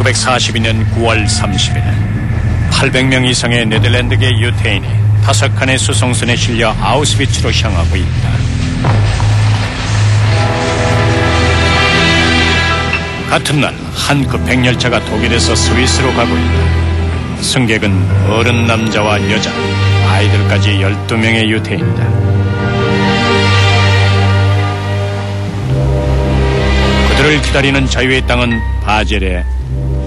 1942년 9월 30일 800명 이상의 네덜란드계 유태인이 5칸의 수송선에 실려 아우슈비츠로 향하고 있다. 같은 날 한 급행열차가 독일에서 스위스로 가고 있다. 승객은 어른 남자와 여자, 아이들까지 12명의 유태인이다. 그들을 기다리는 자유의 땅은 바젤의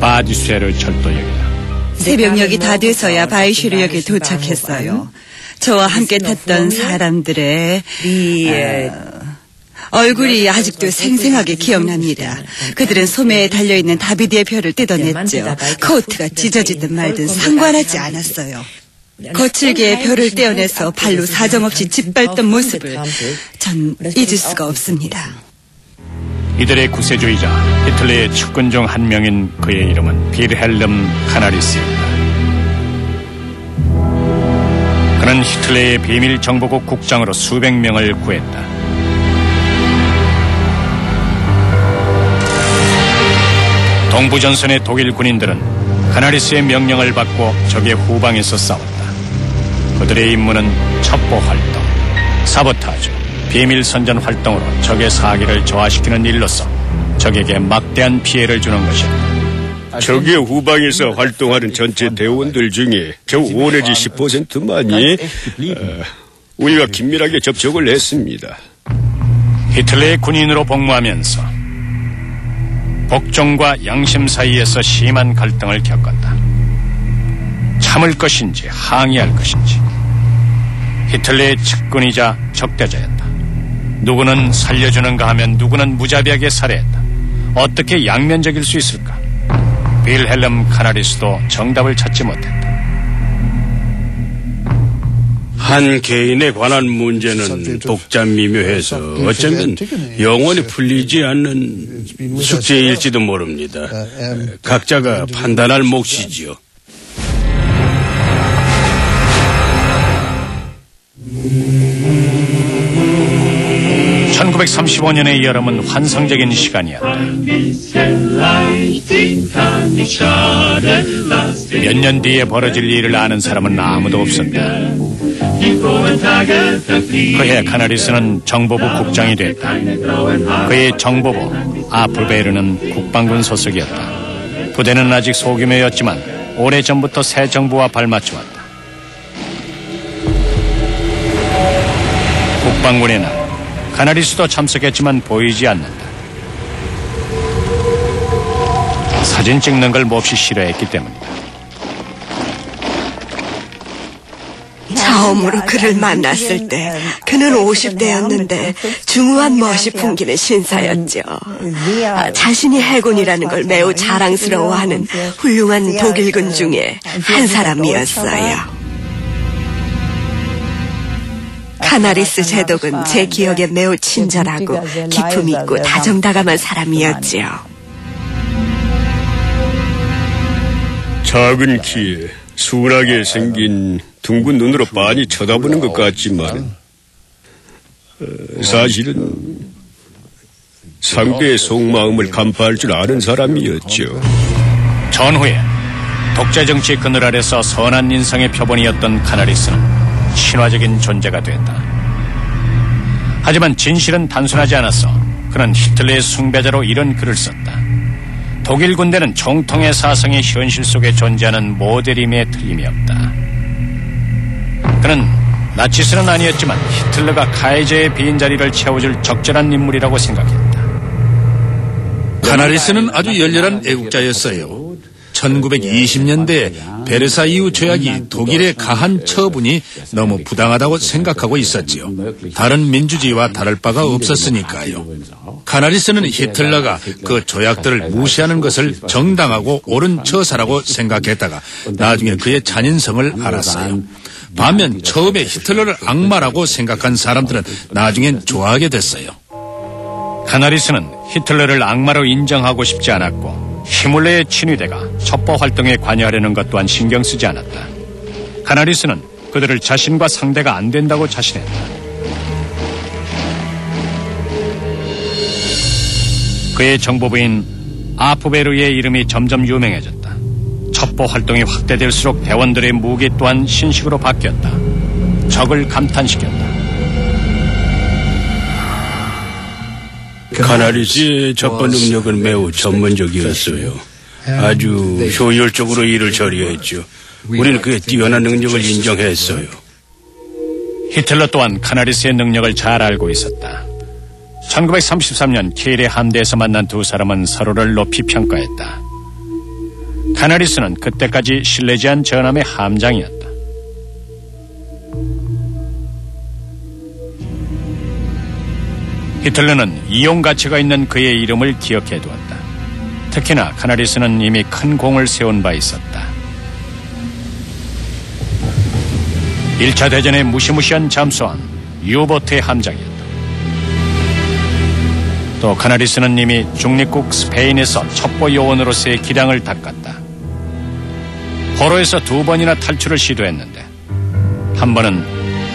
바디슈에르 철도역이다. 새벽녘이 다 돼서야 바이슈르역에 도착했어요. 저와 함께 탔던 사람들의 얼굴이 아직도 생생하게 기억납니다. 그들은 소매에 달려있는 다비드의 별을 뜯어냈죠. 코트가 찢어지든 말든 상관하지 않았어요. 거칠게 별을 떼어내서 발로 사정없이 짓밟던 모습을 전 잊을 수가 없습니다. 이들의 구세주이자 히틀러의 측근 중 한 명인 그의 이름은 빌헬름 카나리스였다. 그는 히틀러의 비밀 정보국 국장으로 수백 명을 구했다. 동부전선의 독일 군인들은 카나리스의 명령을 받고 적의 후방에서 싸웠다. 그들의 임무는 첩보 활동, 사보타주, 비밀 선전 활동으로 적의 사기를 저하시키는 일로서 적에게 막대한 피해를 주는 것이었다. 적의 후방에서 활동하는 전체 대원들 중에 저 5 내지 10%만이 우리가 긴밀하게 접촉을 했습니다. 히틀러의 군인으로 복무하면서 복종과 양심 사이에서 심한 갈등을 겪었다. 참을 것인지 항의할 것인지. 히틀러의 측근이자 적대자였다. 누구는 살려주는가 하면 누구는 무자비하게 살해했다. 어떻게 양면적일 수 있을까? 빌헬름 카나리스도 정답을 찾지 못했다. 한 개인에 관한 문제는 복잡미묘해서 어쩌면 영원히 풀리지 않는 숙제일지도 모릅니다. 각자가 판단할 몫이지요. (1935년의) 여름은 환상적인 시간이었다. 몇 년 뒤에 벌어질 일을 아는 사람은 아무도 없었다. 그해 카나리스는 정보부 국장이 됐다. 그의 정보부 아프베르는 국방군 소속이었다. 부대는 아직 소규모였지만 오래전부터 새 정부와 발맞춰왔다. 국방군에는 카나리스도 참석했지만 보이지 않는다. 사진 찍는 걸 몹시 싫어했기 때문이다. 처음으로 그를 만났을 때 그는 50대였는데 중후한 멋이 풍기는 신사였죠. 자신이 해군이라는 걸 매우 자랑스러워하는 훌륭한 독일군 중에 한 사람이었어요. 카나리스 제독은 제 기억에 매우 친절하고 기품 있고 다정다감한 사람이었지요. 작은 키에 순하게 생긴 둥근 눈으로 빤히 쳐다보는 것 같지만 사실은 상대의 속마음을 간파할 줄 아는 사람이었죠. 전후에 독재 정치 그늘 아래서 선한 인상의 표본이었던 카나리스는 신화적인 존재가 됐다. 하지만 진실은 단순하지 않았어. 그는 히틀러의 숭배자로 이런 글을 썼다. 독일 군대는 총통의 사상이 현실 속에 존재하는 모델임에 틀림이 없다. 그는 나치스는 아니었지만 히틀러가 카이저의 빈자리를 채워줄 적절한 인물이라고 생각했다. 카나리스는 아주 열렬한 애국자였어요. 1920년대 베르사유 조약이 독일의 가한 처분이 너무 부당하다고 생각하고 있었지요. 다른 민주주의와 다를 바가 없었으니까요. 카나리스는 히틀러가 그 조약들을 무시하는 것을 정당하고 옳은 처사라고 생각했다가 나중에 그의 잔인성을 알았어요. 반면 처음에 히틀러를 악마라고 생각한 사람들은 나중엔 좋아하게 됐어요. 카나리스는 히틀러를 악마로 인정하고 싶지 않았고 히물레의 친위대가 첩보 활동에 관여하려는 것 또한 신경 쓰지 않았다. 카나리스는 그들을 자신과 상대가 안 된다고 자신했다. 그의 정보부인 아프베르의 이름이 점점 유명해졌다. 첩보 활동이 확대될수록 대원들의 무기 또한 신식으로 바뀌었다. 적을 감탄시켰다. 카나리스의 첩보 능력은 매우 전문적이었어요. 아주 효율적으로 일을 처리했죠. 우리는 그의 뛰어난 능력을 인정했어요. 히틀러 또한 카나리스의 능력을 잘 알고 있었다. 1933년 킬의 함대에서 만난 두 사람은 서로를 높이 평가했다. 카나리스는 그때까지 실례지한 전함의 함장이었다. 히틀러는 이용 가치가 있는 그의 이름을 기억해 두었다. 특히나 카나리스는 이미 큰 공을 세운 바 있었다. 1차 대전의 무시무시한 잠수함 유보트의 함장이었다. 또 카나리스는 이미 중립국 스페인에서 첩보 요원으로서의 기량을 닦았다. 포로에서 2번이나 탈출을 시도했는데 한 번은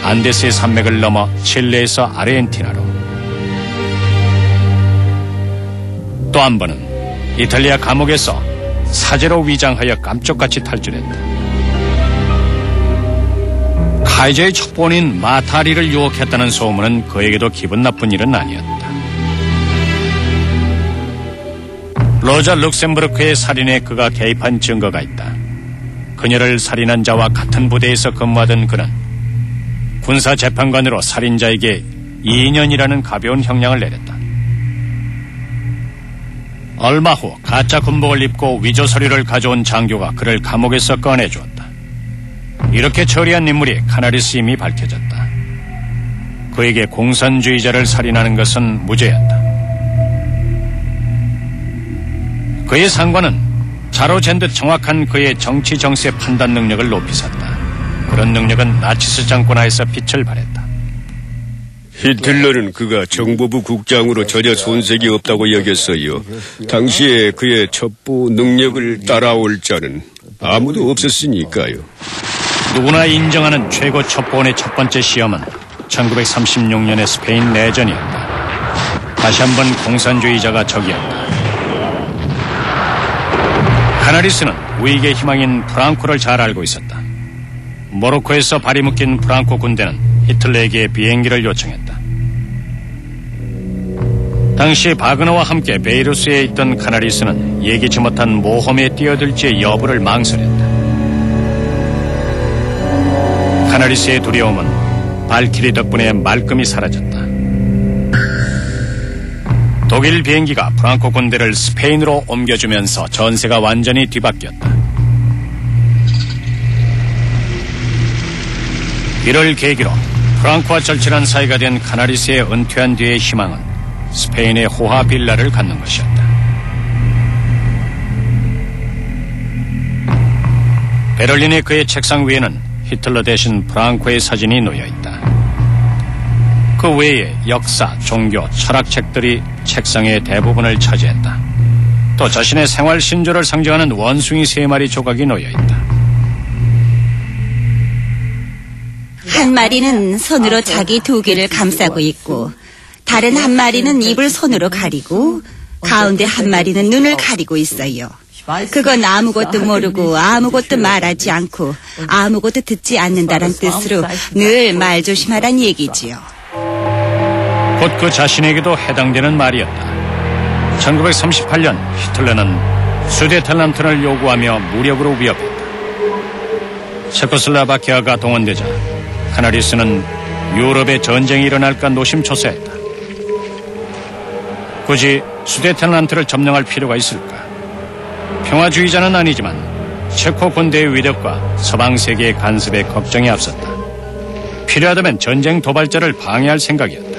안데스의 산맥을 넘어 칠레에서 아르헨티나로, 또 한 번은 이탈리아 감옥에서 사제로 위장하여 깜짝같이 탈출했다. 카이저의 첩보원인 마타리를 유혹했다는 소문은 그에게도 기분 나쁜 일은 아니었다. 로자 룩셈부르크의 살인에 그가 개입한 증거가 있다. 그녀를 살인한 자와 같은 부대에서 근무하던 그는 군사재판관으로 살인자에게 2년이라는 가벼운 형량을 내렸다. 얼마 후 가짜 군복을 입고 위조 서류를 가져온 장교가 그를 감옥에서 꺼내주었다. 이렇게 처리한 인물이 카나리스임이 밝혀졌다. 그에게 공산주의자를 살인하는 것은 무죄였다. 그의 상관은 자로 잰 듯 정확한 그의 정치 정세 판단 능력을 높이 샀다. 그런 능력은 나치스 정권하에서 빛을 발했다. 히틀러는 그가 정보부 국장으로 전혀 손색이 없다고 여겼어요. 당시에 그의 첩보 능력을 따라올 자는 아무도 없었으니까요. 누구나 인정하는 최고 첩보원의 첫 번째 시험은 1936년의 스페인 내전이었다. 다시 한번 공산주의자가 적이었다. 카나리스는 우익의 희망인 프랑코를 잘 알고 있었다. 모로코에서 발이 묶인 프랑코 군대는 히틀러에게 비행기를 요청했다. 당시 바그너와 함께 베이루스에 있던 카나리스는 예기치 못한 모험에 뛰어들지의 여부를 망설였다. 카나리스의 두려움은 발키리 덕분에 말끔히 사라졌다. 독일 비행기가 프랑코 군대를 스페인으로 옮겨주면서 전세가 완전히 뒤바뀌었다. 이를 계기로 프랑코와 절친한 사이가 된 카나리스의 은퇴한 뒤의 희망은 스페인의 호화 빌라를 갖는 것이었다. 베를린의 그의 책상 위에는 히틀러 대신 프랑코의 사진이 놓여있다. 그 외에 역사, 종교, 철학책들이 책상의 대부분을 차지했다. 또 자신의 생활 신조를 상징하는 원숭이 3마리 조각이 놓여있다. 한 마리는 손으로 자기 2귀를 감싸고 있고, 다른 한 마리는 입을 손으로 가리고, 가운데 한 마리는 눈을 가리고 있어요. 그건 아무것도 모르고 아무것도 말하지 않고 아무것도 듣지 않는다는 뜻으로 늘 말 조심하란 얘기지요. 곧 그 자신에게도 해당되는 말이었다. 1938년 히틀러는 수데텔란트를 요구하며 무력으로 위협했다. 체코슬라바키아가 동원되자 카나리스는 유럽에 전쟁이 일어날까 노심초사했다. 굳이 수데텔란트를 점령할 필요가 있을까? 평화주의자는 아니지만 체코 군대의 위력과 서방 세계의 간섭에 걱정이 앞섰다. 필요하다면 전쟁 도발자를 방해할 생각이었다.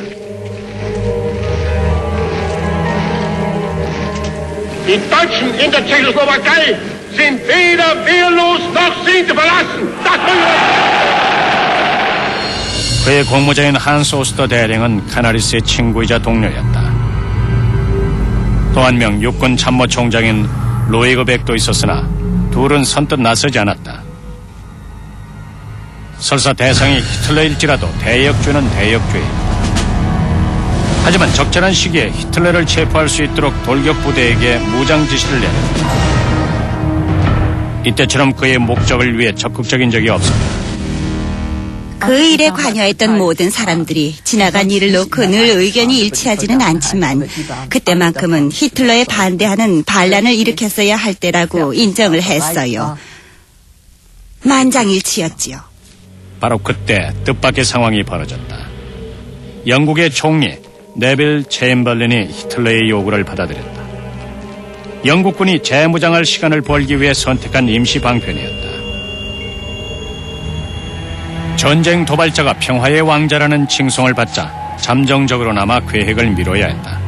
Die Deutschen in der Tschechoslowakei sind weder wehrlos noch sind verlassen. 그의 공모자인 한스 오스터 대령은 카나리스의 친구이자 동료였다. 또 한 명 육군 참모총장인 로이거 백도 있었으나 둘은 선뜻 나서지 않았다. 설사 대상이 히틀러일지라도 대역죄는 대역죄이다. 하지만 적절한 시기에 히틀러를 체포할 수 있도록 돌격 부대에게 무장 지시를 내렸다. 이때처럼 그의 목적을 위해 적극적인 적이 없었다. 그 일에 관여했던 모든 사람들이 지나간 일을 놓고 늘 의견이 일치하지는 않지만 그때만큼은 히틀러에 반대하는 반란을 일으켰어야 할 때라고 인정을 했어요. 만장일치였지요. 바로 그때 뜻밖의 상황이 벌어졌다. 영국의 총리 네빌 체인벌린이 히틀러의 요구를 받아들였다. 영국군이 재무장할 시간을 벌기 위해 선택한 임시 방편이었다. 전쟁 도발자가 평화의 왕자라는 칭송을 받자 잠정적으로나마 계획을 미뤄야 했다.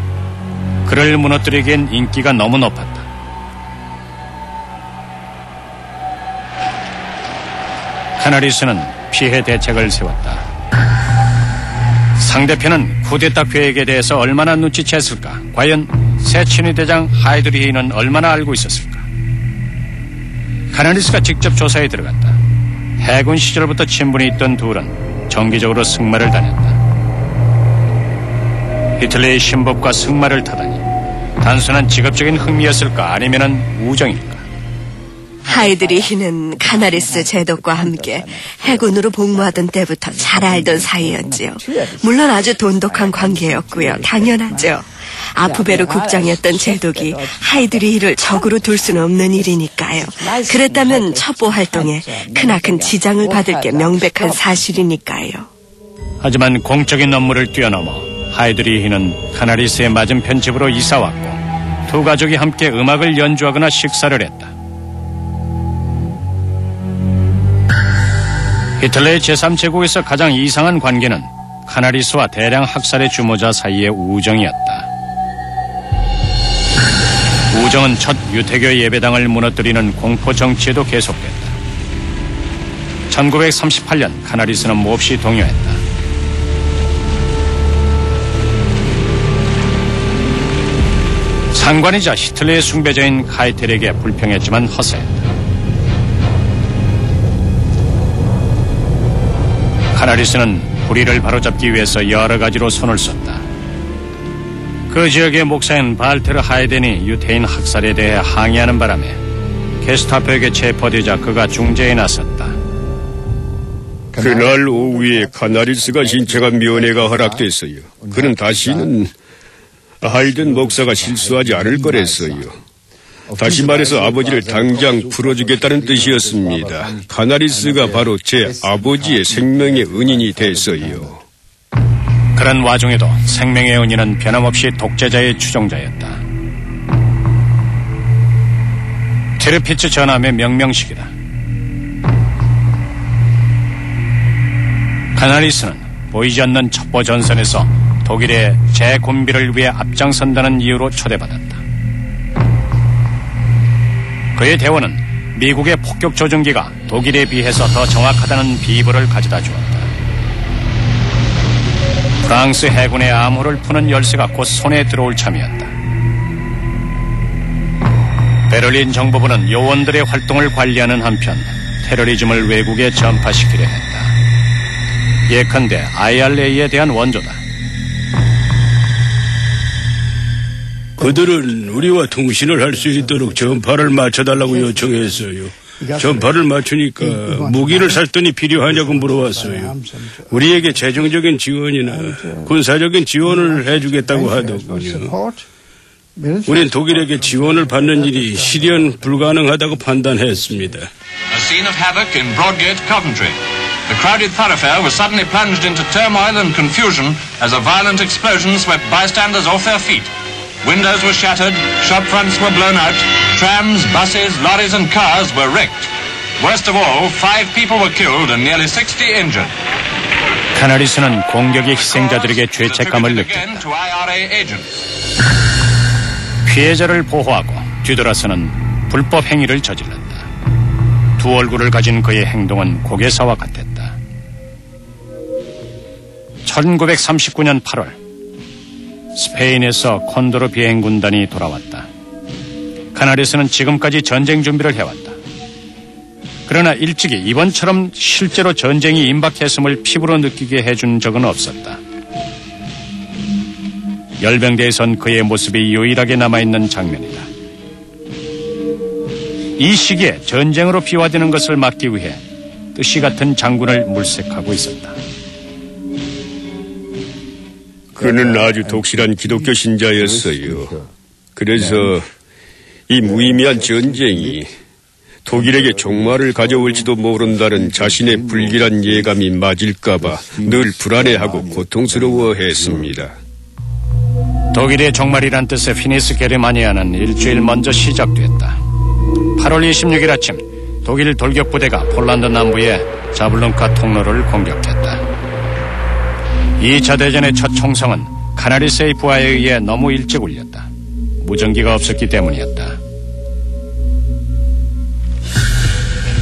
그를 무너뜨리기엔 인기가 너무 높았다. 카나리스는 피해 대책을 세웠다. 상대편은 쿠데타 계획에 대해서 얼마나 눈치챘을까? 과연 새 친위대장 하이드리히는 얼마나 알고 있었을까? 카나리스가 직접 조사에 들어갔다. 해군 시절부터 친분이 있던 둘은 정기적으로 승마를 다녔다. 히틀러의 신복과 승마를 타다니 단순한 직업적인 흥미였을까 아니면은 우정일까? 하이드리히는 카나리스 제독과 함께 해군으로 복무하던 때부터 잘 알던 사이였지요. 물론 아주 돈독한 관계였고요. 당연하죠. 아프베르 국장이었던 제독이 하이드리히를 적으로 둘 수는 없는 일이니까요. 그랬다면 첩보 활동에 크나큰 지장을 받을 게 명백한 사실이니까요. 하지만 공적인 업무를 뛰어넘어 하이드리히는 카나리스의 맞은편 집으로 이사왔고 두 가족이 함께 음악을 연주하거나 식사를 했다. 히틀러의 제3제국에서 가장 이상한 관계는 카나리스와 대량 학살의 주모자 사이의 우정이었다. 우정은 첫 유태교 예배당을 무너뜨리는 공포 정치에도 계속됐다. 1938년 카나리스는 몹시 동요했다. 상관이자 히틀러의 숭배자인 카이텔에게 불평했지만 허세했다. 카나리스는 불의를 바로잡기 위해서 여러 가지로 손을 썼다. 그 지역의 목사인 발테르 하이덴이 유태인 학살에 대해 항의하는 바람에 게스타포에게 체포되자 그가 중재에 나섰다. 그날 오후에 카나리스가 신청한 면회가 허락됐어요. 그는 다시는 하이든 목사가 실수하지 않을 거랬어요. 다시 말해서 아버지를 당장 풀어주겠다는 뜻이었습니다. 카나리스가 바로 제 아버지의 생명의 은인이 됐어요. 그런 와중에도 생명의 은인은 변함없이 독재자의 추종자였다. 테르피츠 전함의 명명식이다. 카나리스는 보이지 않는 첩보 전선에서 독일의 재군비를 위해 앞장선다는 이유로 초대받았다. 그의 대원은 미국의 폭격 조준기가 독일에 비해서 더 정확하다는 비보를 가져다 주었다. 프랑스 해군의 암호를 푸는 열쇠가 곧 손에 들어올 참이었다. 베를린 정보부는 요원들의 활동을 관리하는 한편 테러리즘을 외국에 전파시키려 했다. 예컨대 IRA에 대한 원조다. 그들은 우리와 통신을 할 수 있도록 전파를 맞춰달라고 요청했어요. 전파를 맞추니까 무기를 살 돈이 필요하냐고 물어왔어요. 우리에게 재정적인 지원이나 군사적인 지원을 해주겠다고 하더군요. 우린 독일에게 지원을 받는 일이 실현 불가능하다고 판단했습니다. A scene of havoc in Broadgate, Coventry. The crowded thoroughfare was suddenly plunged into turmoil and confusion as a violent explosion swept bystanders off their feet. Windows were shattered, shop fronts were blown out, trams, buses, lorries and cars were wrecked. Worst of all, 5 people were killed and nearly 60 injured. 카나리스는 공격의 희생자들에게 죄책감을 느꼈다. 피해자를 보호하고 뒤돌아서는 불법 행위를 저질렀다. 두 얼굴을 가진 그의 행동은 고개사와 같았다. 1939년 8월 스페인에서 콘도르 비행군단이 돌아왔다. 카나리스는 지금까지 전쟁 준비를 해왔다. 그러나 일찍이 이번처럼 실제로 전쟁이 임박했음을 피부로 느끼게 해준 적은 없었다. 열병대에선 그의 모습이 유일하게 남아있는 장면이다. 이 시기에 전쟁으로 비화되는 것을 막기 위해 뜻이 같은 장군을 물색하고 있었다. 그는 아주 독실한 기독교 신자였어요. 그래서 이 무의미한 전쟁이 독일에게 종말을 가져올지도 모른다는 자신의 불길한 예감이 맞을까봐 늘 불안해하고 고통스러워했습니다. 독일의 종말이란 뜻의 피니스 게르마니아는 일주일 먼저 시작됐다. 8월 26일 아침 독일 돌격부대가 폴란드 남부의 자블론카 통로를 공격했다. 2차 대전의 첫 총성은 카나리 세이프화에 의해 너무 일찍 울렸다. 무전기가 없었기 때문이었다.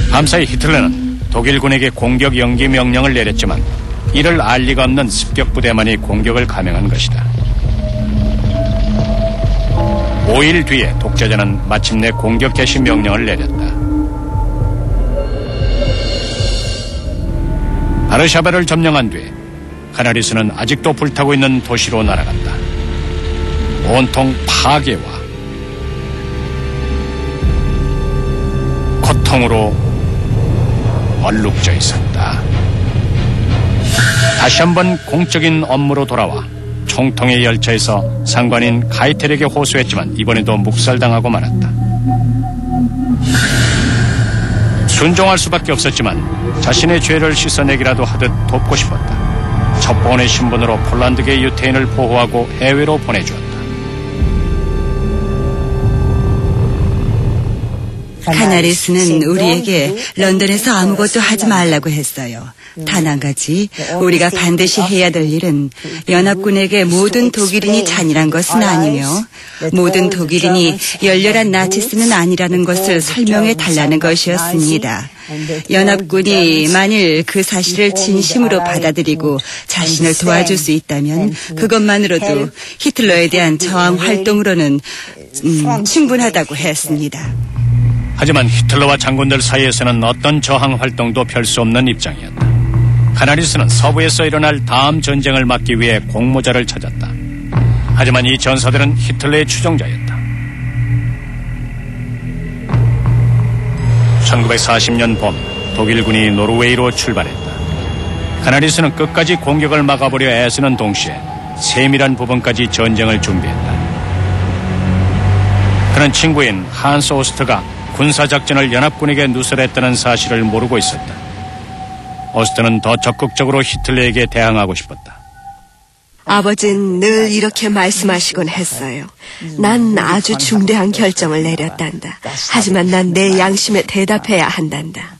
밤사이 히틀러는 독일군에게 공격 연기 명령을 내렸지만 이를 알 리가 없는 습격부대만이 공격을 감행한 것이다. 5일 뒤에 독재자는 마침내 공격 개시 명령을 내렸다. 바르샤바를 점령한 뒤 카나리스는 아직도 불타고 있는 도시로 날아갔다. 온통 파괴와 고통으로 얼룩져 있었다. 다시 한번 공적인 업무로 돌아와 총통의 열차에서 상관인 카이텔에게 호소했지만 이번에도 묵살당하고 말았다. 순종할 수밖에 없었지만 자신의 죄를 씻어내기라도 하듯 돕고 싶었다. 첩보원의 신분으로 폴란드계 유태인을 보호하고 해외로 보내주었다. 카나리스는 우리에게 런던에서 아무것도 하지 말라고 했어요. 단 한 가지, 우리가 반드시 해야 될 일은 연합군에게 모든 독일인이 잔인한 것은 아니며 모든 독일인이 열렬한 나치스는 아니라는 것을 설명해 달라는 것이었습니다. 연합군이 만일 그 사실을 진심으로 받아들이고 자신을 도와줄 수 있다면 그것만으로도 히틀러에 대한 저항 활동으로는 충분하다고 했습니다. 하지만 히틀러와 장군들 사이에서는 어떤 저항 활동도 펼 수 없는 입장이었다. 카나리스는 서부에서 일어날 다음 전쟁을 막기 위해 공모자를 찾았다. 하지만 이 전사들은 히틀러의 추종자였다. 1940년 봄 독일군이 노르웨이로 출발했다. 카나리스는 끝까지 공격을 막아보려 애쓰는 동시에 세밀한 부분까지 전쟁을 준비했다. 그는 친구인 한스 오스트가 군사작전을 연합군에게 누설했다는 사실을 모르고 있었다. 오스트는 더 적극적으로 히틀러에게 대항하고 싶었다. 아버지는 늘 이렇게 말씀하시곤 했어요. 난 아주 중대한 결정을 내렸단다. 하지만 난 내 양심에 대답해야 한단다.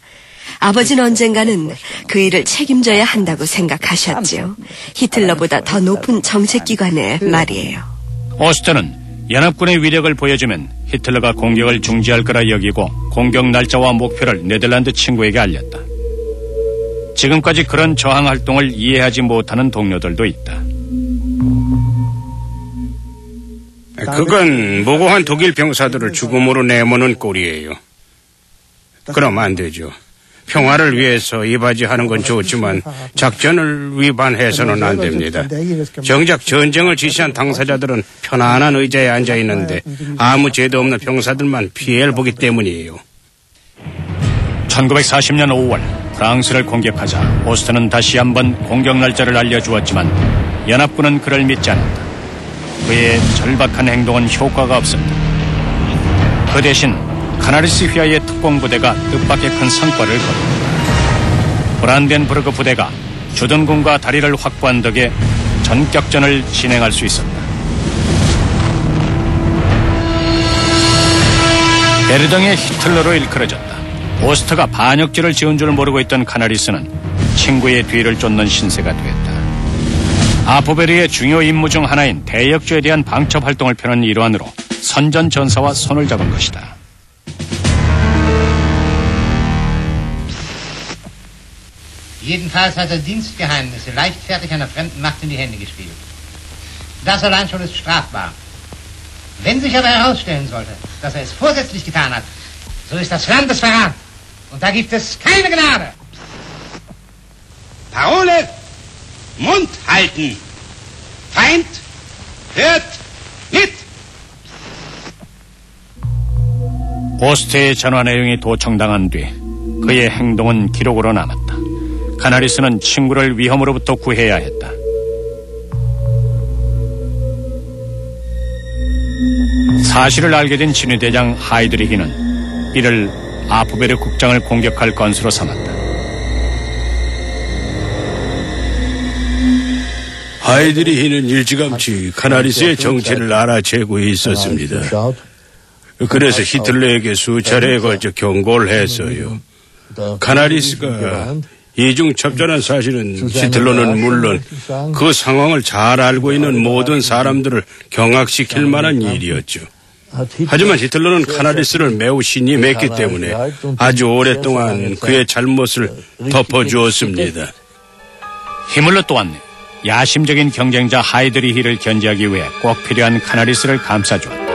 아버지는 언젠가는 그 일을 책임져야 한다고 생각하셨지요. 히틀러보다 더 높은 정책기관에 말이에요. 오스트는 연합군의 위력을 보여주면 히틀러가 공격을 중지할 거라 여기고 공격 날짜와 목표를 네덜란드 친구에게 알렸다. 지금까지 그런 저항 활동을 이해하지 못하는 동료들도 있다. 그건 무고한 독일 병사들을 죽음으로 내모는 꼴이에요. 그럼 안 되죠. 평화를 위해서 이바지하는 건 좋지만 작전을 위반해서는 안 됩니다. 정작 전쟁을 지시한 당사자들은 편안한 의자에 앉아 있는데 아무 죄도 없는 병사들만 피해를 보기 때문이에요. 1940년 5월 프랑스를 공격하자 오스트는 다시 한번 공격 날짜를 알려주었지만 연합군은 그를 믿지 않았다. 그의 절박한 행동은 효과가 없었다. 그 대신 카나리스 휘하의 특공부대가 뜻밖의 큰 성과를 거뒀다. 브란덴부르크 부대가 주둔군과 다리를 확보한 덕에 전격전을 진행할 수 있었다. 베르등의 히틀러로 일컬어졌다. 오스트가 반역죄를 지은 줄 모르고 있던 카나리스는 친구의 뒤를 쫓는 신세가 되었다. 아포베르의 중요 임무 중 하나인 대역죄에 대한 방첩 활동을 펴는 일환으로 선전 전사와 손을 잡은 것이다. Jedenfalls hat Dienstgeheimnisse leichtfertig einer fremden Macht in die Hände gespielt. Das allein schon ist strafbar. Wenn sich aber herausstellen sollte, dass es vorsätzlich getan hat, so ist das Landesverrat. Und da gibt es keine Gnade. Parole, Mund halten. Feind, 오스트의 전화 내용이 도청당한 뒤 그의 행동은 기록으로 남았다. 카나리스는 친구를 위험으로부터 구해야 했다. 사실을 알게 된 진위대장 하이드리히는 이를 아프베르 국장을 공격할 건수로 삼았다. 하이드리히는 일찌감치 카나리스의 정체를 알아채고 있었습니다. 그래서 히틀러에게 수차례에 걸쳐 경고를 했어요. 카나리스가 이중 첩자란 사실은 히틀러는 물론 그 상황을 잘 알고 있는 모든 사람들을 경악시킬 만한 일이었죠. 하지만 히틀러는 카나리스를 매우 신임했기 때문에 아주 오랫동안 그의 잘못을 덮어주었습니다. 히물러 또한 야심적인 경쟁자 하이드리히를 견제하기 위해 꼭 필요한 카나리스를 감싸주었다.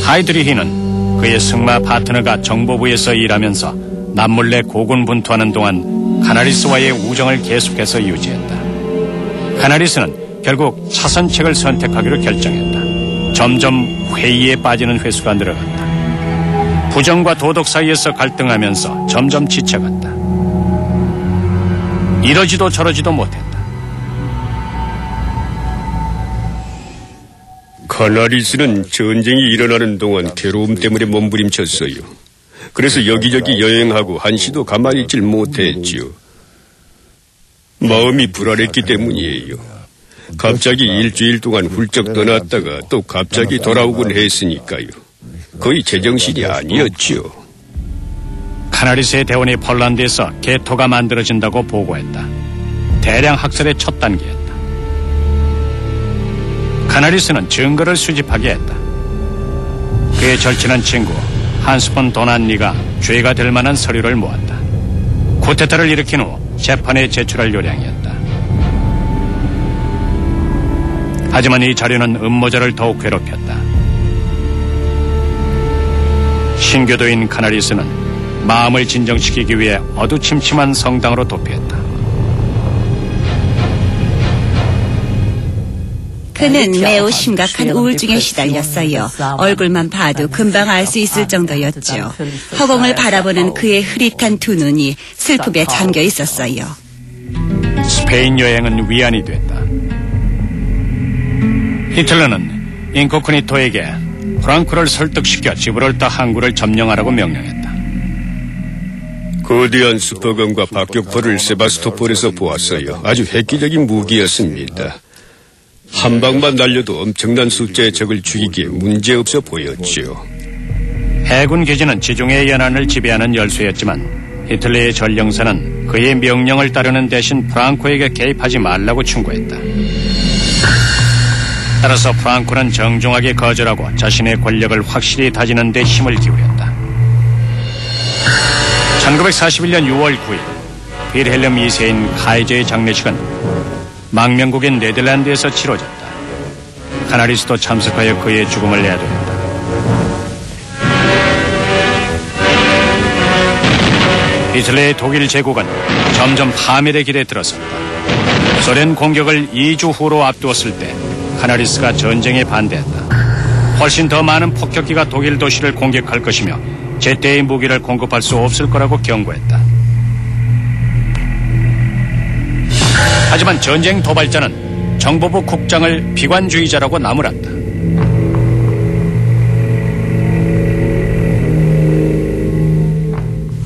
하이드리히는 그의 승마 파트너가 정보부에서 일하면서 남몰래 고군분투하는 동안 카나리스와의 우정을 계속해서 유지했다. 카나리스는 결국 차선책을 선택하기로 결정했다. 점점 회의에 빠지는 횟수가 늘어갔다. 부정과 도덕 사이에서 갈등하면서 점점 지쳐갔다. 이러지도 저러지도 못했다. 카나리스는 전쟁이 일어나는 동안 괴로움 때문에 몸부림쳤어요. 그래서 여기저기 여행하고 한시도 가만히 있질 못했지요. 마음이 불안했기 때문이에요. 갑자기 일주일 동안 훌쩍 떠났다가 또 갑자기 돌아오곤 했으니까요. 거의 제정신이 아니었지요. 카나리스의 대원이 폴란드에서 게토가 만들어진다고 보고했다. 대량 학살의 첫 단계였다. 카나리스는 증거를 수집하게 했다. 그의 절친한 친구 한스 폰 도난니가 죄가 될 만한 서류를 모았다. 쿠데타를 일으킨 후 재판에 제출할 요량이었다. 하지만 이 자료는 음모자를 더욱 괴롭혔다. 신교도인 카나리스는 마음을 진정시키기 위해 어두침침한 성당으로 도피했다. 그는 매우 심각한 우울증에 시달렸어요. 얼굴만 봐도 금방 알 수 있을 정도였죠. 허공을 바라보는 그의 흐릿한 두 눈이 슬픔에 잠겨 있었어요. 스페인 여행은 위안이 됐다. 히틀러는 인코크니토에게 프랑코를 설득시켜 지브롤터 항구를 점령하라고 명령했다. 거대한 슈퍼건과 박격포를 세바스토폴에서 보았어요. 아주 획기적인 무기였습니다. 한 방만 날려도 엄청난 숫자의 적을 죽이기에 문제없어 보였지요. 해군 기지는 지중해 연안을 지배하는 열수였지만 히틀러의 전령사는 그의 명령을 따르는 대신 프랑코에게 개입하지 말라고 충고했다. 따라서 프랑코는 정중하게 거절하고 자신의 권력을 확실히 다지는 데 힘을 기울였다. 1941년 6월 9일 빌헬름 2세인 카이저의 장례식은 망명국인 네덜란드에서 치러졌다. 카나리스도 참석하여 그의 죽음을 애도했다. 히틀러의 독일 제국은 점점 파멸의 길에 들어섰다. 소련 공격을 2주 후로 앞두었을 때 카나리스가 전쟁에 반대했다. 훨씬 더 많은 폭격기가 독일 도시를 공격할 것이며 제때의 무기를 공급할 수 없을 거라고 경고했다. 하지만 전쟁 도발자는 정보부 국장을 비관주의자라고 나무랐다.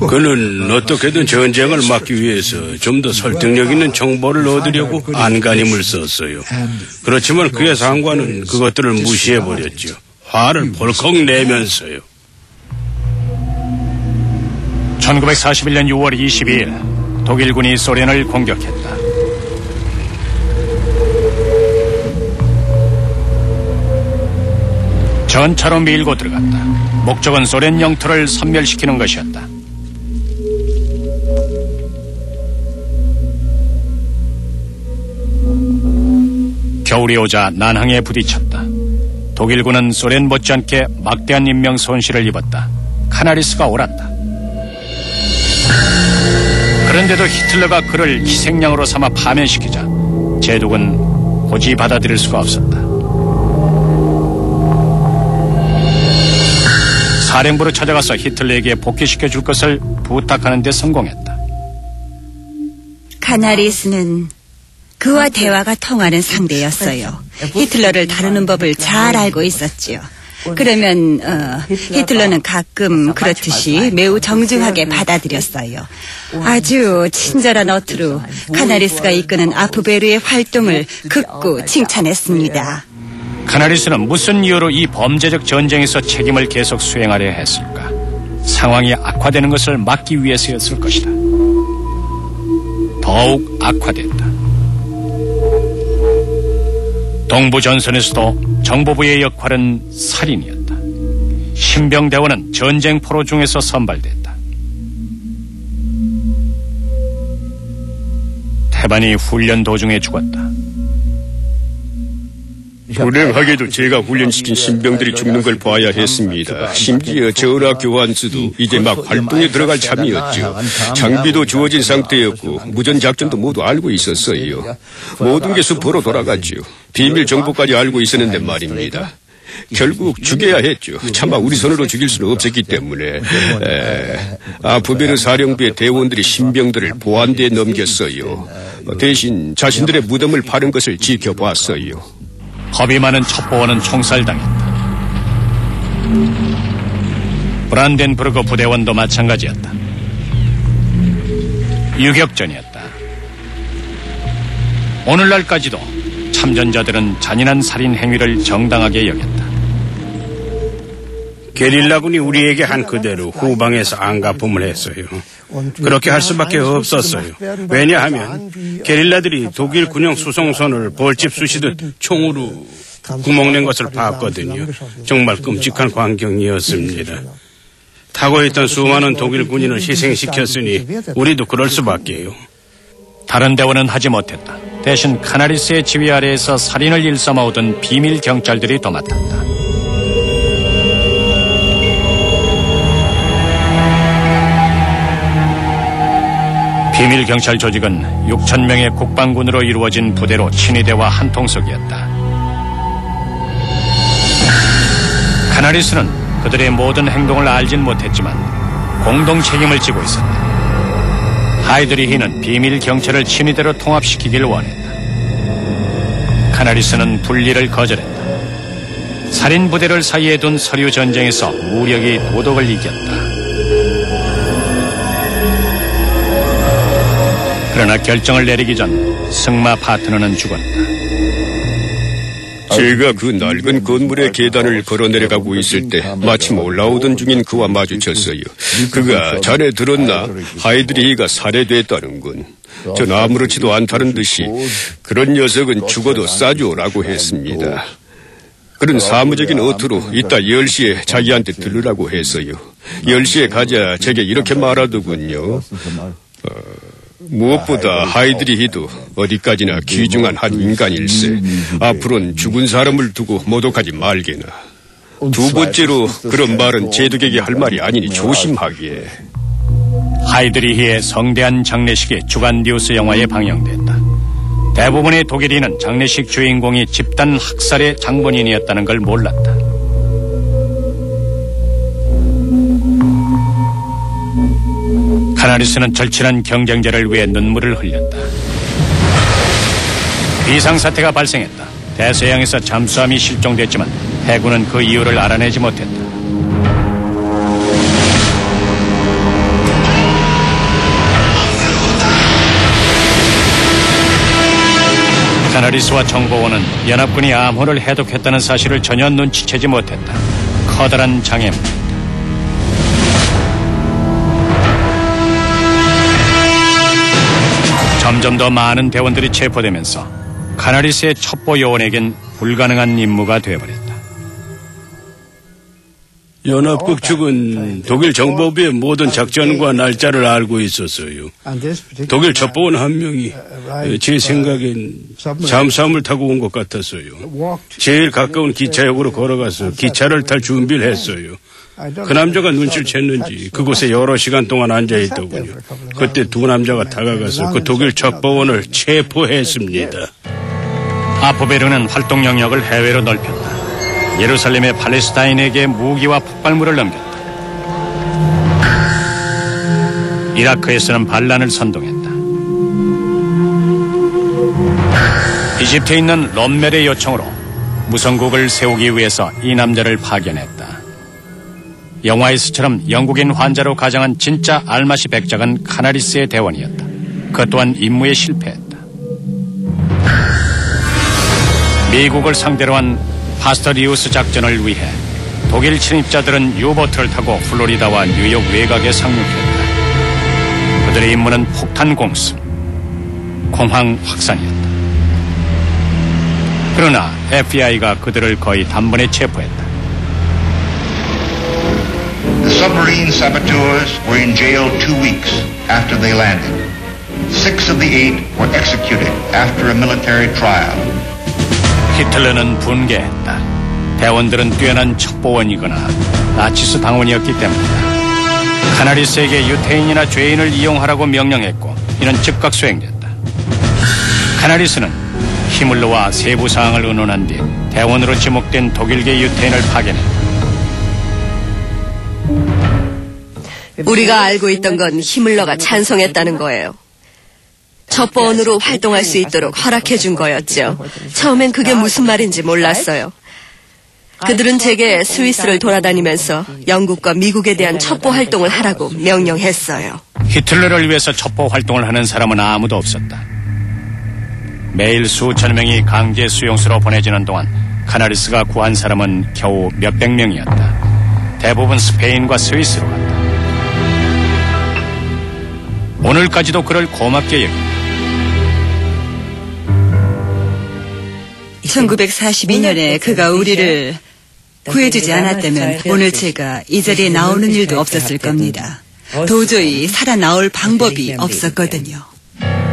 그는 어떻게든 전쟁을 막기 위해서 좀 더 설득력 있는 정보를 얻으려고 안간힘을 썼어요. 그렇지만 그의 상관은 그것들을 무시해버렸죠. 화를 벌컥 내면서요. 1941년 6월 22일 독일군이 소련을 공격했다. 전차로 밀고 들어갔다. 목적은 소련 영토를 섬멸시키는 것이었다. 겨울이 오자 난항에 부딪혔다. 독일군은 소련 못지않게 막대한 인명 손실을 입었다. 카나리스가 옳았다. 그런데도 히틀러가 그를 희생양으로 삼아 파면시키자 제독은 도저히 받아들일 수가 없었다. 사령부로 찾아가서 히틀러에게 복귀시켜 줄 것을 부탁하는 데 성공했다. 카나리스는 그와 대화가 통하는 상대였어요. 히틀러를 다루는 법을 잘 알고 있었지요. 그러면 히틀러는 가끔 그렇듯이 매우 정중하게 받아들였어요. 아주 친절한 어투로 카나리스가 이끄는 아프베르의 활동을 극구 칭찬했습니다. 카나리스는 무슨 이유로 이 범죄적 전쟁에서 책임을 계속 수행하려 했을까? 상황이 악화되는 것을 막기 위해서였을 것이다. 더욱 악화됐다. 동부 전선에서도 정보부의 역할은 살인이었다. 신병대원은 전쟁 포로 중에서 선발됐다. 태반이 훈련 도중에 죽었다. 불행하게도 제가 훈련시킨 신병들이 죽는 걸 봐야 했습니다. 심지어 전하 교환수도 이제 막 활동에 들어갈 참이었죠. 장비도 주어진 상태였고 무전작전도 모두 알고 있었어요. 모든 게 수포로 돌아갔죠. 비밀 정보까지 알고 있었는데 말입니다. 결국 죽여야 했죠. 차마 우리 손으로 죽일 수는 없었기 때문에. 아프베르 사령부의 대원들이 신병들을 보안대에 넘겼어요. 대신 자신들의 무덤을 파는 것을 지켜봤어요. 겁이 많은 첩보원은 총살당했다. 브란덴부르크 부대원도 마찬가지였다. 유격전이었다. 오늘날까지도 참전자들은 잔인한 살인 행위를 정당하게 여겼다. 게릴라군이 우리에게 한 그대로 후방에서 안가품을 했어요. 그렇게 할 수밖에 없었어요. 왜냐하면 게릴라들이 독일 군용 수송선을 벌집 쑤시듯 총으로 구멍낸 것을 봤거든요. 정말 끔찍한 광경이었습니다. 타고 있던 수많은 독일 군인을 희생시켰으니 우리도 그럴 수밖에요. 다른 대원은 하지 못했다. 대신 카나리스의 지휘 아래에서 살인을 일삼아오던 비밀 경찰들이 도맡았다. 비밀 경찰 조직은 6,000명의 국방군으로 이루어진 부대로 친위대와 한통속이었다. 카나리스는 그들의 모든 행동을 알진 못했지만 공동 책임을 지고 있었다. 하이드리히는 비밀 경찰을 친위대로 통합시키길 원했다. 카나리스는 분리를 거절했다. 살인 부대를 사이에 둔 서류 전쟁에서 무력이 도덕을 이겼다. 그러나 결정을 내리기 전 승마 파트너는 죽었다. 제가 그 낡은 건물의 계단을 걸어 내려가고 있을 때 마침 올라오던 중인 그와 마주쳤어요. 그가 자네 들었나? 하이드리히가 살해됐다는 건. 전 아무렇지도 않다는 듯이 그런 녀석은 죽어도 싸줘라고 했습니다. 그런 사무적인 어투로 이따 10시에 자기한테 들으라고 했어요. 10시에 가자 제게 이렇게 말하더군요. 무엇보다 하이드리히도 어디까지나 귀중한 한 인간일세. 앞으로는 죽은 사람을 두고 모독하지 말게나. 두 번째로 그런 말은 제독에게 할 말이 아니니 조심하게. 하이드리히의 성대한 장례식이 주간 뉴스 영화에 방영됐다. 대부분의 독일인은 장례식 주인공이 집단 학살의 장본인이었다는 걸 몰랐다. 카나리스는 절친한 경쟁자를 위해 눈물을 흘렸다. 비상사태가 발생했다. 대서양에서 잠수함이 실종됐지만 해군은 그 이유를 알아내지 못했다. 카나리스와 정보원은 연합군이 암호를 해독했다는 사실을 전혀 눈치채지 못했다. 커다란 장애물. 점점 더 많은 대원들이 체포되면서 카나리스의 첩보 요원에겐 불가능한 임무가 되어버렸다. 연합국 측은 독일 정보부의 모든 작전과 날짜를 알고 있었어요. 독일 첩보원 한 명이 제 생각엔 잠수함을 타고 온 것 같았어요. 제일 가까운 기차역으로 걸어가서 기차를 탈 준비를 했어요. 그 남자가 눈치를 챘는지 그곳에 여러 시간 동안 앉아있더군요. 그때 두 남자가 다가가서 그 독일 첩보원을 체포했습니다. 아프베르는 활동 영역을 해외로 넓혔다. 예루살렘의 팔레스타인에게 무기와 폭발물을 넘겼다. 이라크에서는 반란을 선동했다. 이집트에 있는 롬멜의 요청으로 무성국을 세우기 위해서 이 남자를 파견했다. 영화에서처럼 영국인 환자로 가장한 진짜 알마시 백작은 카나리스의 대원이었다. 그 또한 임무에 실패했다. 미국을 상대로 한 파스터리우스 작전을 위해 독일 침입자들은 유보트를 타고 플로리다와 뉴욕 외곽에 상륙했다. 그들의 임무는 폭탄 공습, 공황 확산이었다. 그러나 FBI가 그들을 거의 단번에 체포했다. The submarine saboteurs were in jail 2 weeks after they landed. 6 of the 8 were executed after a military trial. 히틀러는 분개했다. 대원들은 뛰어난 첩보원이거나 나치스 당원이었기 때문이다. 카나리스에게 유태인이나 죄인을 이용하라고 명령했고 이는 즉각 수행됐다. 카나리스는 히물러와 세부 사항을 의논한 뒤 대원으로 지목된 독일계 유태인을 파견했다. 우리가 알고 있던 건 히물러가 찬성했다는 거예요. 첩보원으로 활동할 수 있도록 허락해 준 거였죠. 처음엔 그게 무슨 말인지 몰랐어요. 그들은 제게 스위스를 돌아다니면서 영국과 미국에 대한 첩보 활동을 하라고 명령했어요. 히틀러를 위해서 첩보 활동을 하는 사람은 아무도 없었다. 매일 수천 명이 강제 수용소로 보내지는 동안 카나리스가 구한 사람은 겨우 몇백 명이었다. 대부분 스페인과 스위스로 갔다. 오늘까지도 그를 고맙게 여긴다. 1942년에 그가 우리를 구해주지 않았다면 오늘 제가 이 자리에 나오는 일도 없었을 겁니다. 도저히 살아나올 방법이 없었거든요.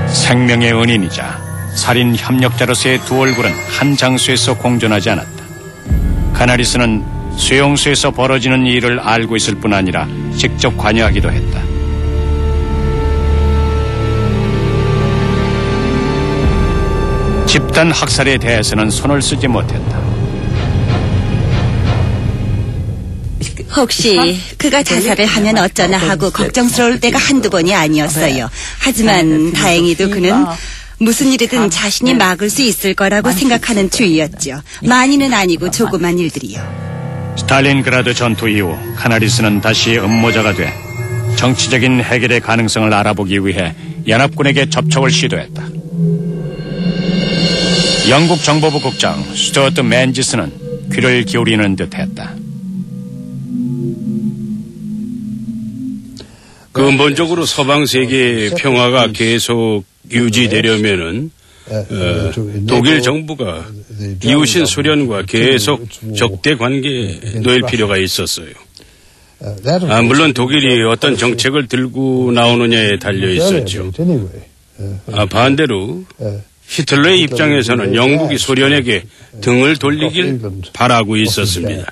생명의 은인이자 살인 협력자로서의 두 얼굴은 한 장소에서 공존하지 않았다. 카나리스는 수용소에서 벌어지는 일을 알고 있을 뿐 아니라 직접 관여하기도 했다. 집단 학살에 대해서는 손을 쓰지 못했다. 혹시 그가 자살을 하면 어쩌나 하고 걱정스러울 때가 한두 번이 아니었어요. 하지만 다행히도 그는 무슨 일이든 자신이 막을 수 있을 거라고 생각하는 주의였죠. 많이는 아니고 조그만 일들이요. 스탈린그라드 전투 이후 카나리스는 다시 음모자가 돼 정치적인 해결의 가능성을 알아보기 위해 연합군에게 접촉을 시도했다. 영국 정보부 국장 스튜어트 맨지스는 귀를 기울이는 듯했다. 근본적으로 서방 세계의 평화가 계속 유지되려면은 독일 정부가 이웃인 소련과 계속 적대 관계에 놓일 필요가 있었어요. 물론 독일이 어떤 정책을 들고 나오느냐에 달려 있었죠. 반대로 히틀러의 입장에서는 영국이 소련에게 등을 돌리길 바라고 있었습니다.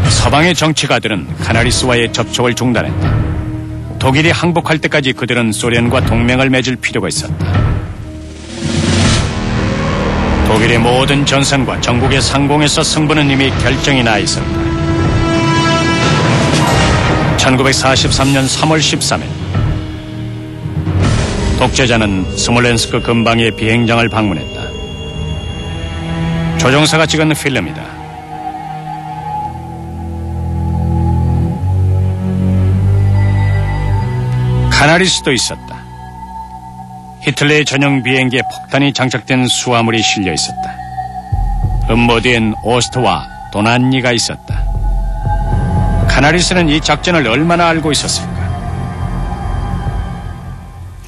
서방의 정치가들은 카나리스와의 접촉을 중단했다. 독일이 항복할 때까지 그들은 소련과 동맹을 맺을 필요가 있었다. 독일의 모든 전선과 전국의 상공에서 승부는 이미 결정이 나 있었다. 1943년 3월 13일 독재자는 스몰렌스크 근방의 비행장을 방문했다. 조종사가 찍은 필름이다. 카나리스도 있었다. 히틀러의 전용 비행기에 폭탄이 장착된 수화물이 실려 있었다. 음모된 오스트와 도난니가 있었다. 카나리스는 이 작전을 얼마나 알고 있었을까?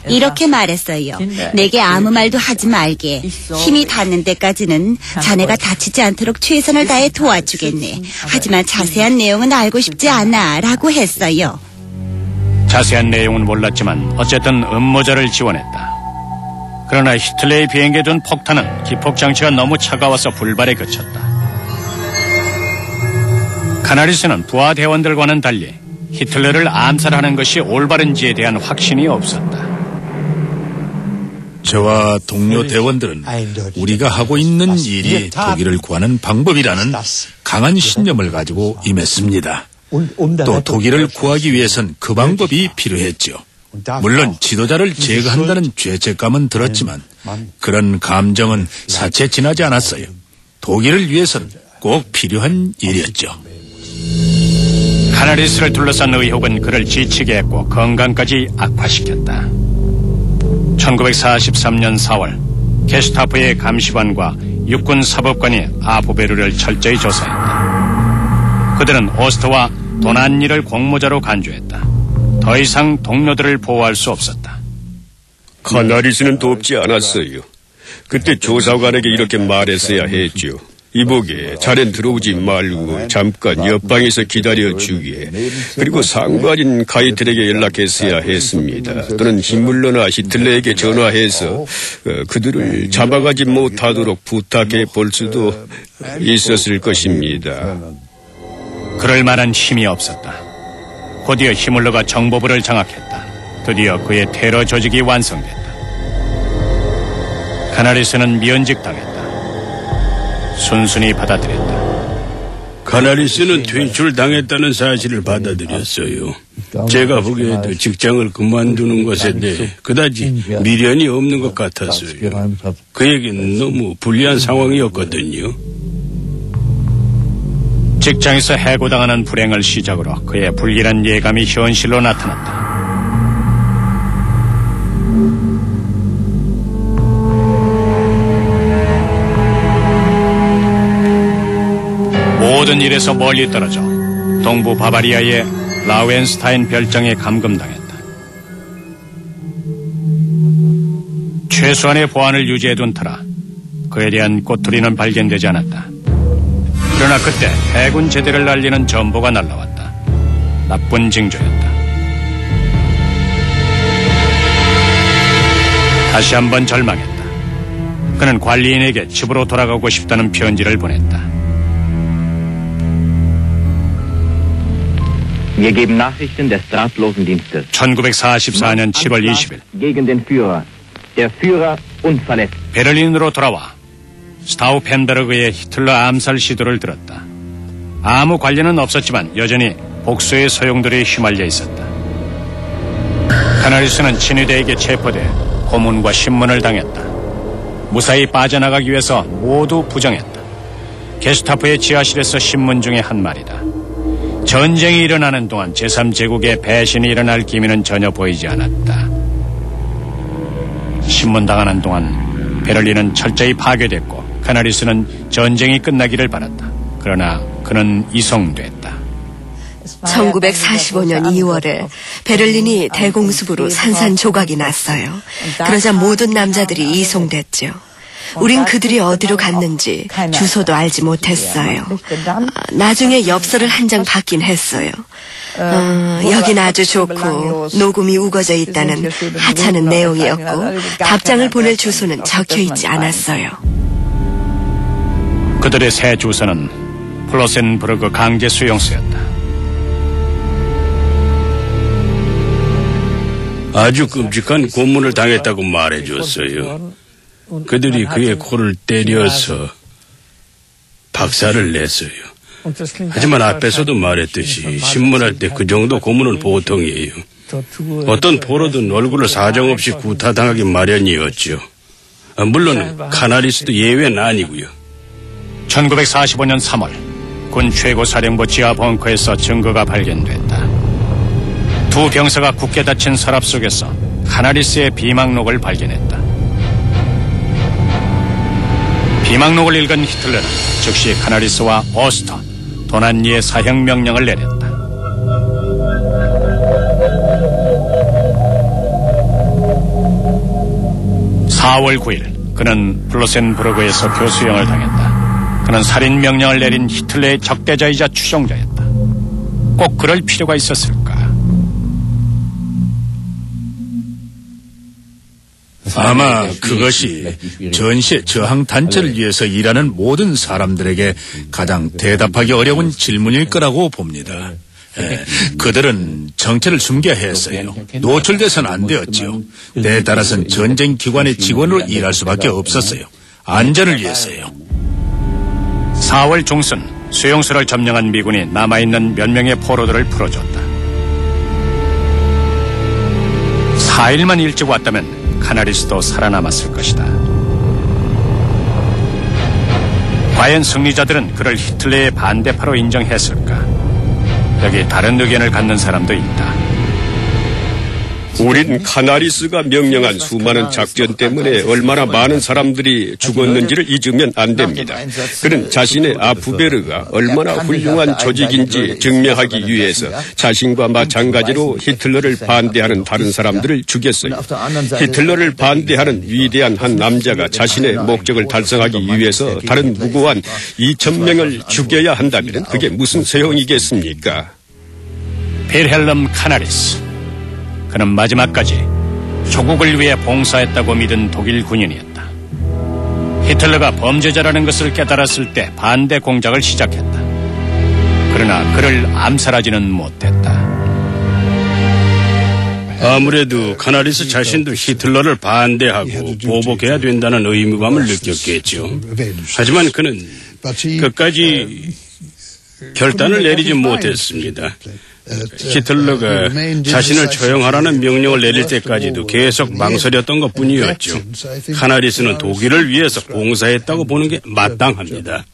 이렇게 말했어요. 내게 아무 말도 하지 말게. 힘이 닿는 데까지는 자네가 다치지 않도록 최선을 다해 도와주겠네. 하지만 자세한 내용은 알고 싶지 않아 라고 했어요. 자세한 내용은 몰랐지만 어쨌든 음모자를 지원했다. 그러나 히틀러의 비행기에 둔 폭탄은 기폭장치가 너무 차가워서 불발에 그쳤다. 카나리스는 부하 대원들과는 달리 히틀러를 암살하는 것이 올바른지에 대한 확신이 없었다. 저와 동료 대원들은 우리가 하고 있는 일이 독일을 구하는 방법이라는 강한 신념을 가지고 임했습니다. 또 독일을 구하기 위해선 그 방법이 필요했죠. 물론 지도자를 제거한다는 죄책감은 들었지만 그런 감정은 사채 지나지 않았어요. 독일을 위해서는 꼭 필요한 일이었죠. 카나리스를 둘러싼 의혹은 그를 지치게 했고 건강까지 악화시켰다. 1943년 4월 게슈타포의 감시관과 육군 사법관이 아부베르를 철저히 조사했다. 그들은 오스트와 도난니를 공모자로 간주했다. 더 이상 동료들을 보호할 수 없었다. 카나리스는 돕지 않았어요. 그때 조사관에게 이렇게 말했어야 했죠. 이보게, 자넨 들어오지 말고 잠깐 옆방에서 기다려주게. 그리고 상관인 가이틀에게 연락했어야 했습니다. 또는 히물러나 히틀러에게 전화해서 그들을 잡아가지 못하도록 부탁해 볼 수도 있었을 것입니다. 그럴 만한 힘이 없었다. 곧이어 히물러가 정보부를 장악했다. 드디어 그의 테러 조직이 완성됐다. 카나리스는 면직당했다. 순순히 받아들였다. 카나리스는 퇴출당했다는 사실을 받아들였어요. 제가 보기에도 직장을 그만두는 것에 대해 그다지 미련이 없는 것 같았어요. 그에게는 너무 불리한 상황이었거든요. 직장에서 해고당하는 불행을 시작으로 그의 불길한 예감이 현실로 나타났다. 모든 일에서 멀리 떨어져 동부 바바리아의 라우엔스타인 별장에 감금당했다. 최소한의 보안을 유지해둔 터라 그에 대한 꼬투리는 발견되지 않았다. 그러나 그때 해군 제대를 알리는 전보가 날라왔다. 나쁜 징조였다. 다시 한번 절망했다. 그는 관리인에게 집으로 돌아가고 싶다는 편지를 보냈다. Wir geben Nachrichten des drahtlosen Dienstes. 1944년 7월 20일 Gegen den Führer. Der Führer unverletzt. 베를린으로 돌아와 스타우펜베르그의 히틀러 암살 시도를 들었다. 아무 관련은 없었지만 여전히 복수의 소용돌이에 휘말려 있었다. 카나리스는 친위대에게 체포돼 고문과 신문을 당했다. 무사히 빠져나가기 위해서 모두 부정했다. 게스타포의 지하실에서 신문 중에 한 말이다. 전쟁이 일어나는 동안 제3제국의 배신이 일어날 기미는 전혀 보이지 않았다. 신문당하는 동안 베를린은 철저히 파괴됐고 카나리스는 전쟁이 끝나기를 바랐다. 그러나 그는 이송됐다. 1945년 2월에 베를린이 대공습으로 산산조각이 났어요. 그러자 모든 남자들이 이송됐죠. 우린 그들이 어디로 갔는지 주소도 알지 못했어요. 나중에 엽서를 한 장 받긴 했어요. 여긴 아주 좋고 녹음이 우거져 있다는 하찮은 내용이었고 답장을 보낼 주소는 적혀 있지 않았어요. 그들의 새 주소는 플로센브르그 강제 수용소였다. 아주 끔찍한 고문을 당했다고 말해줬어요. 그들이 그의 코를 때려서 박살을 냈어요. 하지만 앞에서도 말했듯이 신문할 때 그 정도 고문은 보통이에요. 어떤 포로든 얼굴을 사정없이 구타당하기 마련이었죠. 물론 카나리스도 예외는 아니고요. 1945년 3월 군 최고사령부 지하 벙커에서 증거가 발견됐다. 두 병사가 굳게 닫힌 서랍 속에서 카나리스의 비망록을 발견했다. 비망록을 읽은 히틀러는 즉시 카나리스와 오스터, 도난니의 사형 명령을 내렸다. (4월 9일) 그는 플로센브르그에서 교수형을 당했다. 그는 살인 명령을 내린 히틀러의 적대자이자 추종자였다. 꼭 그럴 필요가 있었을까? 아마 그것이 전시의 저항 단체를 위해서 일하는 모든 사람들에게 가장 대답하기 어려운 질문일 거라고 봅니다. 그들은 정체를 숨겨야 했어요. 노출돼서는 안 되었죠. 때에 따라서는 전쟁 기관의 직원으로 일할 수밖에 없었어요. 안전을 위해서요. 4월 중순 수용소를 점령한 미군이 남아있는 몇 명의 포로들을 풀어줬다. 4일만 일찍 왔다면 카나리스도 살아남았을 것이다. 과연 승리자들은 그를 히틀러의 반대파로 인정했을까? 여기 다른 의견을 갖는 사람도 있다. 우린 카나리스가 명령한 수많은 작전 때문에 얼마나 많은 사람들이 죽었는지를 잊으면 안 됩니다. 그는 자신의 아프베르가 얼마나 훌륭한 조직인지 증명하기 위해서 자신과 마찬가지로 히틀러를 반대하는 다른 사람들을 죽였어요. 히틀러를 반대하는 위대한 한 남자가 자신의 목적을 달성하기 위해서 다른 무고한 2,000명을 죽여야 한다면 그게 무슨 소용이겠습니까? 빌헬름 카나리스. 그는 마지막까지 조국을 위해 봉사했다고 믿은 독일 군인이었다. 히틀러가 범죄자라는 것을 깨달았을 때 반대 공작을 시작했다. 그러나 그를 암살하지는 못했다. 아무래도 카나리스 자신도 히틀러를 반대하고 보복해야 된다는 의무감을 느꼈겠죠. 하지만 그는 끝까지 결단을 내리지 못했습니다. 히틀러가 자신을 처형하라는 명령을 내릴 때까지도 계속 망설였던 것뿐이었죠. 카나리스는 독일을 위해서 봉사했다고 보는 게 마땅합니다.